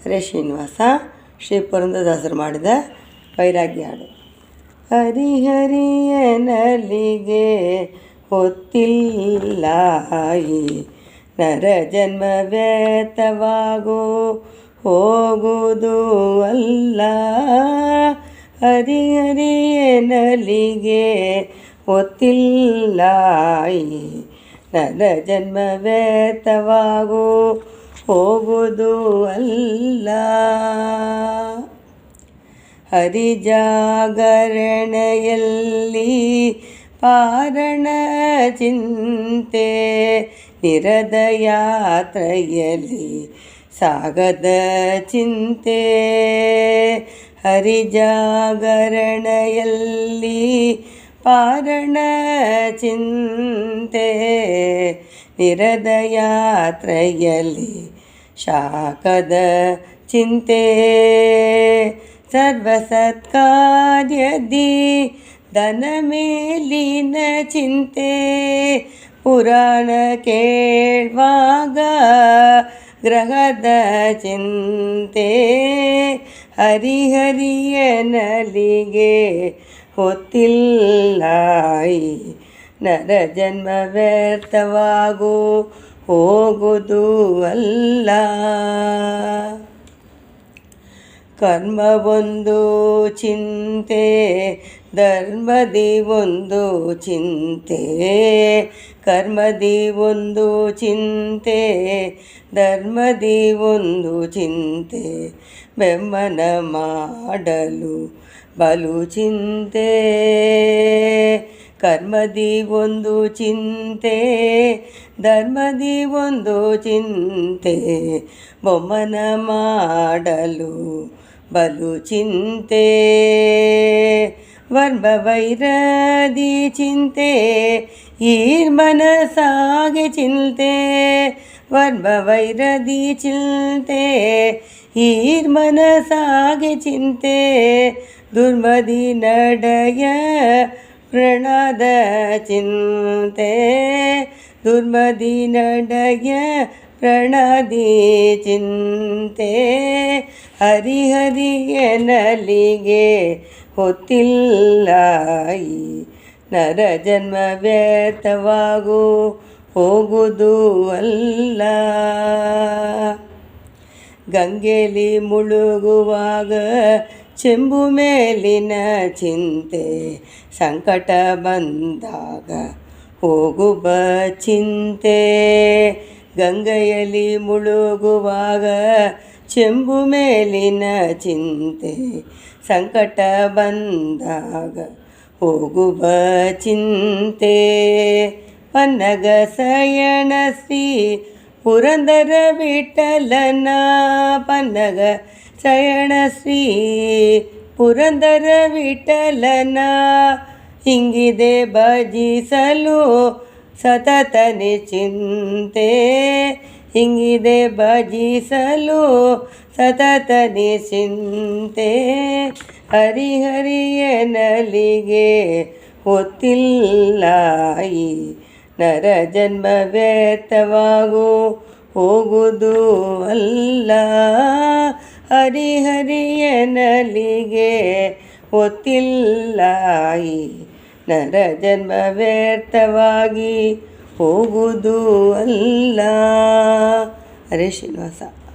ಹರೇ ಶ್ರೀನಿವಾಸ. ಶ್ರೀ ಪುರಂದರದಾಸರು ಮಾಡಿದ ವೈರಾಗ್ಯ ಹಾಡು. ಹರಿಹರಿಯನಲಿಗೆ ಹೊತ್ತಿಲ್ಲ ಈ ನರ ಜನ್ಮ ವ್ಯರ್ಥವಾಗೋ ಹೋಗುವುದು ಅಲ್ಲ. ಹರಿಹರಿಯನಲಿಗೆ ಹೊತ್ತಿಲ್ಲ ಈ ನರ ಜನ್ಮ ವ್ಯರ್ಥವಾಗೋ ಹೋಗುವುದು ಅಲ್ಲ. ಹರಿಜಾಗರಣೆಯಲ್ಲಿ ಪಾರಣ ಚಿಂತೆ ನಿರದ ಯಾತ್ರೆಯಲ್ಲಿ ಸಾಗದ ಚಿಂತೆ. ಹರಿಜಾಗರಣೆಯಲ್ಲಿ ಪಾರಣ ಚಿಂತೆ ನಿರದ ಯಾತ್ರೆಯಲ್ಲಿ ಶಾಖದ ಚಿಂತೆ. ಸರ್ವಸತ್ಕಾರ್ಯದಿ ಧನ ಮೇಲಿನ ಚಿಂತೆ ಪುರಾಣ ಕೇಳುವಾಗ ಗ್ರಹದ ಚಿಂತೆ. ಹರಿಹರಿಯನಲಿಗೆ ಹೊತ್ತಿಲ್ಲ ಈ ನರ ಜನ್ಮ ವ್ಯರ್ಥವಾಗೋ ಹೋಗುವುದು ಅಲ್ಲ. ಕರ್ಮ ಒಂದು ಚಿಂತೆ ಧರ್ಮದಿ ಒಂದು ಚಿಂತೆ. ಕರ್ಮದಿ ಒಂದು ಚಿಂತೆ ಧರ್ಮದಿ ಒಂದು ಚಿಂತೆ. ಬೆಮ್ಮನ ಮಾಡಲು ಬಲು ಚಿಂತೆ. ಕರ್ಮದಿ ಒಂದು ಚಿಂತೆ ಧರ್ಮದಿ ಒಂದು ಚಿಂತೆ. ಬೊಮ್ಮನ ಮಾಡಲು ಬಲು ಚಿಂತೆ. ವರ್ಮ ವೈರದಿ ಚಿಂತೆ ಮನಸಾಗೆ ಚಿಂತೆ. ವರ್ಮ ವೈರದಿ ಚಿಂತೆ ಮನಸಾಗೆ ಚಿಂತೆ. ದುರ್ಮದಿ ನಡೆಯ ಪ್ರಣದ ಚಿಂತೆ. ದುರ್ಮದಿ ನಡೆಯ ಪ್ರಣದಿ ಚಿಂತೆ. ಹರಿಹರಿಯನಲಿಗೆ ಹೊತ್ತಿಲ್ಲ ಈ ನರ ಜನ್ಮ ವ್ಯರ್ಥವಾಗೋ ಹೋಗುವುದು ಅಲ್ಲ. ಗಂಗೆಲಿ ಮುಳುಗುವಾಗ ಚೆಂಬು ಮೇಲಿನ ಚಿಂತೆ. ಸಂಕಟ ಬಂದಾಗ ಹೋಗುವ ಚಿಂತೆ. ಗಂಗೆಯಲ್ಲಿ ಮುಳುಗುವಾಗ ಚೆಂಬು ಮೇಲಿನ ಚಿಂತೆ. ಸಂಕಟ ಬಂದಾಗ ಹೋಗುವ ಚಿಂತೆ. ಪನ್ನಗ ಶಯನ ಶ್ರೀ ಪುರಂದರ ವಿಠಲನ. ಪನ್ನಗ ಶಯನ ಶ್ರೀ ಪುರಂದರ ವಿಠಲನ. ಹಿಂಗಿದೆ ಭಜಿಸಲು ಸತತ ನಿಶ್ಚಿಂತೆ. ಹಿಂಗಿದೆ ಭಜಿಸಲು ಸತತ ನಿಶ್ಚಿಂತೆ. ಹರಿಹರಿಯನಲಿಗೆ ಹೊತ್ತಿಲ್ಲ ಈ ನರ ಜನ್ಮ ವ್ಯರ್ಥವಾಗೋ ಹೋಗುವುದು ಅಲ್ಲ. ಹರಿಹರಿಯನಲಿಗೆ ಹೊತ್ತಿಲ್ಲ ಈ ನರ ಜನ್ಮ ವ್ಯರ್ಥವಾಗಿ ಹೋಗುವುದು ಅಲ್ಲ. ಹರೇ ಶ್ರೀನಿವಾಸ.